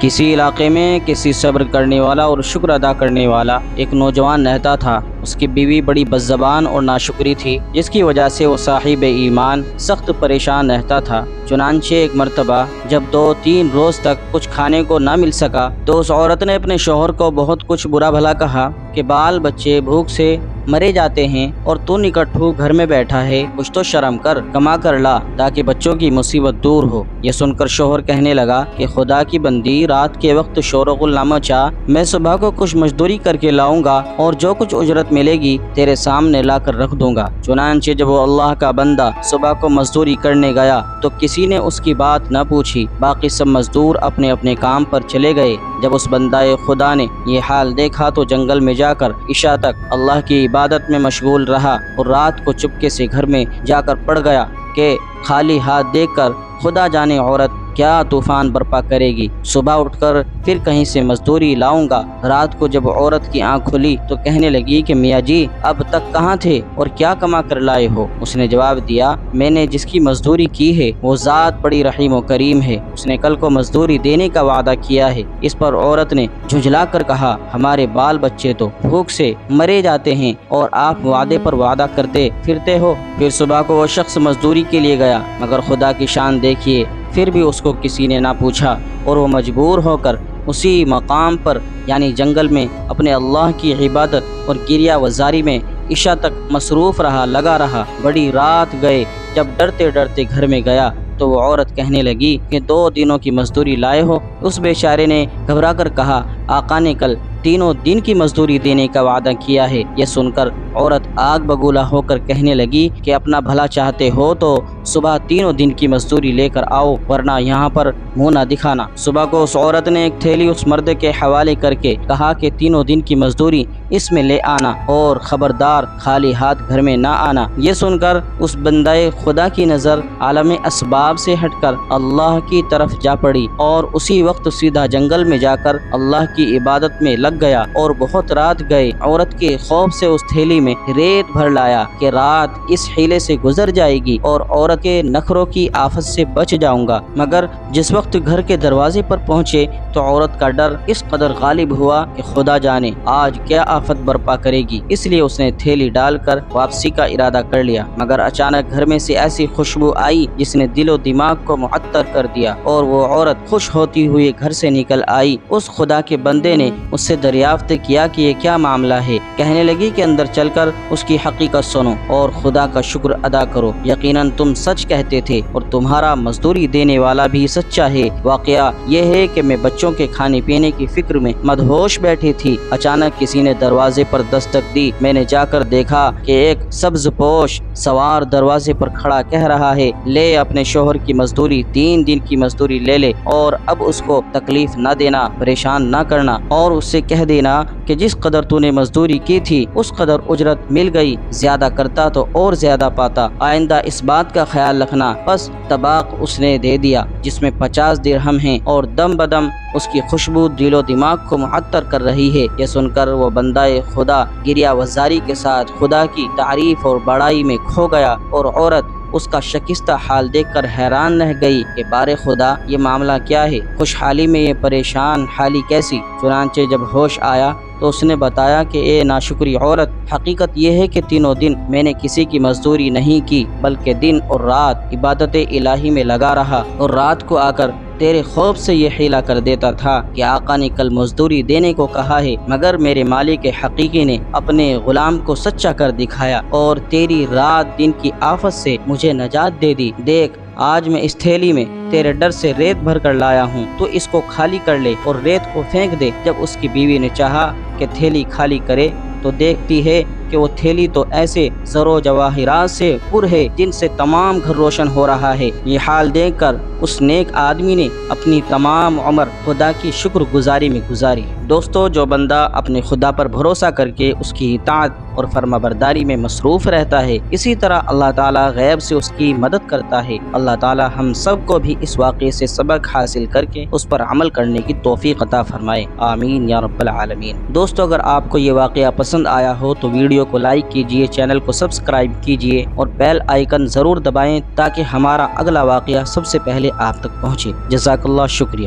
کسی علاقے میں کسی صبر کرنے والا اور شکر ادا کرنے والا ایک نوجوان رہتا تھا۔ اس کی بیوی بڑی بدزبان اور ناشکری تھی، جس کی وجہ سے وہ صاحب ایمان سخت پریشان رہتا تھا۔ چنانچہ ایک مرتبہ جب 2-3 روز تک کچھ کھانے کو نہ مل سکا تو اس عورت نے اپنے شوہر کو بہت کچھ برا بھلا کہا کہ بال بچے بھوک سے مرے جاتے ہیں اور تو نکٹھو گھر میں بیٹھا ہے، کچھ تو شرم کر، کما کر لا تاکہ بچوں کی مصیبت دور ہو۔ یہ سن کر شوہر کہنے لگا کہ خدا کی بندی، رات کے وقت شور و غل نہ مچا، میں صبح کو کچھ مزدوری کر کے لاؤں گا اور جو کچھ اجرت ملے گی تیرے سامنے لا کر رکھ دوں گا۔ چنانچہ جب وہ اللہ کا بندہ صبح کو مزدوری کرنے گیا تو کسی نے اس کی بات نہ پوچھی، باقی سب مزدور اپنے اپنے کام پر چلے گئے۔ جب اس بندہ خدا نے یہ حال دیکھا تو جنگل میں جا کر عشاء تک اللہ کی عبادت میں مشغول رہا اور رات کو چپکے سے گھر میں جا کر پڑ گیا کہ خالی ہاتھ دیکھ کر خدا جانے عورت کیا طوفان برپا کرے گی، صبح اٹھ کر پھر کہیں سے مزدوری لاؤں گا۔ رات کو جب عورت کی آنکھ کھلی تو کہنے لگی کہ میاں جی اب تک کہاں تھے اور کیا کما کر لائے ہو؟ اس نے جواب دیا، میں نے جس کی مزدوری کی ہے وہ ذات بڑی رحیم و کریم ہے، اس نے کل کو مزدوری دینے کا وعدہ کیا ہے۔ اس پر عورت نے جھنجھلا کر کہا، ہمارے بال بچے تو بھوک سے مرے جاتے ہیں اور آپ وعدے پر وعدہ کرتے پھرتے ہو۔ پھر صبح کو وہ شخص مزدوری کے لیے گیا، مگر خدا کی شان دیکھیے، پھر بھی اس کو کسی نے نہ پوچھا اور وہ مجبور ہو کر اسی مقام پر یعنی جنگل میں اپنے اللہ کی عبادت اور گریہ وزاری میں عشاء تک مصروف رہا، لگا رہا۔ بڑی رات گئے، جب ڈرتے ڈرتے گھر میں گیا تو وہ عورت کہنے لگی کہ 2 دنوں کی مزدوری لائے ہو؟ اس بیچارے نے گھبرا کر کہا، آقا نے کل 3 دن کی مزدوری دینے کا وعدہ کیا ہے۔ یہ سن کر عورت آگ بگولا ہو کر کہنے لگی کہ اپنا بھلا چاہتے ہو تو صبح 3 دن کی مزدوری لے کر آؤ، ورنہ یہاں پر منہ نہ دکھانا۔ صبح کو اس عورت نے ایک تھیلی اس مرد کے حوالے کر کے کہا کہ 3 دن کی مزدوری اس میں لے آنا اور خبردار خالی ہاتھ گھر میں نہ آنا۔ یہ سن کر اس بندہ خدا کی نظر عالم اسباب سے ہٹ کر اللہ کی طرف جا پڑی اور اسی وقت سیدھا جنگل میں جا کر اللہ کی عبادت میں لگ گیا اور بہت رات گئے۔ عورت کے خوف سے اس تھیلی میں ریت بھر لایا کہ رات اس حیلے سے گزر جائے گی اور عورت کے نخروں کی آفت سے بچ جاؤں گا۔ مگر جس وقت گھر کے دروازے پر پہنچے تو عورت کا ڈر اس قدر غالب ہوا کہ خدا جانے آج کیا آفت برپا کرے گی، اس لیے اس نے تھیلی ڈال کر واپسی کا ارادہ کر لیا۔ مگر اچانک گھر میں سے ایسی خوشبو آئی جس نے دل و دماغ کو معطر کر دیا اور وہ عورت خوش ہوتی ہوئی گھر سے نکل آئی۔ اس خدا کے بندے نے اس سے دریافت کیا کہ یہ کیا معاملہ ہے۔ کہنے لگی کہ اندر چل کر اس کی حقیقت سنو اور خدا کا شکر ادا کرو، یقیناً تم سچ کہتے تھے اور تمہارا مزدوری دینے والا بھی سچا ہے۔ واقعہ یہ ہے کہ میں بچوں کے کھانے پینے کی فکر میں مدہوش بیٹھی تھی، اچانک کسی نے دروازے پر دستک دی۔ میں نے جا کر دیکھا کہ ایک سبز پوش سوار دروازے پر کھڑا کہہ رہا ہے، لے اپنے شوہر کی مزدوری، 3 دن کی مزدوری لے لے اور اب اس کو تکلیف نہ دینا، پریشان نہ کرنا اور اس سے کہہ دینا کہ جس قدر تو نے مزدوری کی تھی اس قدر اجرت مل گئی، زیادہ کرتا تو اور زیادہ پاتا، آئندہ اس بات کا خیال رکھنا۔ بس طباق اس نے دے دیا جس میں 50 درہم ہیں اور دم بدم اس کی خوشبو دل و دماغ کو معطر کر رہی ہے۔ یہ سن کر وہ بندہ خدا گریہ وزاری کے ساتھ خدا کی تعریف اور بڑائی میں کھو گیا اور عورت اس کا شکستہ حال دیکھ کر حیران رہ گئی کہ بارے خدا یہ معاملہ کیا ہے، خوشحالی میں یہ پریشان حالی کیسی؟ چنانچہ جب ہوش آیا تو اس نے بتایا کہ اے ناشکری عورت، حقیقت یہ ہے کہ 3 دن میں نے کسی کی مزدوری نہیں کی بلکہ دن اور رات عبادت الہی میں لگا رہا اور رات کو آ کر تیرے خوف سے یہ حیلہ کر دیتا تھا کہ آقا نے کل مزدوری دینے کو کہا ہے، مگر میرے مالک حقیقی نے اپنے غلام کو سچا کر دکھایا اور تیری رات دن کی آفت سے مجھے نجات دے دی۔ دیکھ آج میں اس تھیلی میں تیرے ڈر سے ریت بھر کر لایا ہوں، تو اس کو خالی کر لے اور ریت کو پھینک دے۔ جب اس کی بیوی نے چاہا کہ تھیلی خالی کرے تو دیکھتی ہے کہ وہ تھیلی تو ایسے زر و جواہرات سے پر ہے جن سے تمام گھر روشن ہو رہا ہے۔ یہ حال دیکھ کر اس نیک آدمی نے اپنی تمام عمر خدا کی شکر گزاری میں گزاری۔ دوستو، جو بندہ اپنے خدا پر بھروسہ کر کے اس کی اطاعت اور فرما برداری میں مصروف رہتا ہے، اسی طرح اللہ تعالیٰ غیب سے اس کی مدد کرتا ہے۔ اللہ تعالیٰ ہم سب کو بھی اس واقعے سے سبق حاصل کر کے اس پر عمل کرنے کی توفیق عطا فرمائے، آمین یا رب العالمین۔ دوستو، اگر آپ کو یہ واقعہ پسند آیا ہو تو ویڈیو کو لائک کیجئے، چینل کو سبسکرائب کیجئے اور بیل آئیکن ضرور دبائیں تاکہ ہمارا اگلا واقعہ سب سے پہلے آپ تک پہنچے۔ جزاک اللہ، شکریہ۔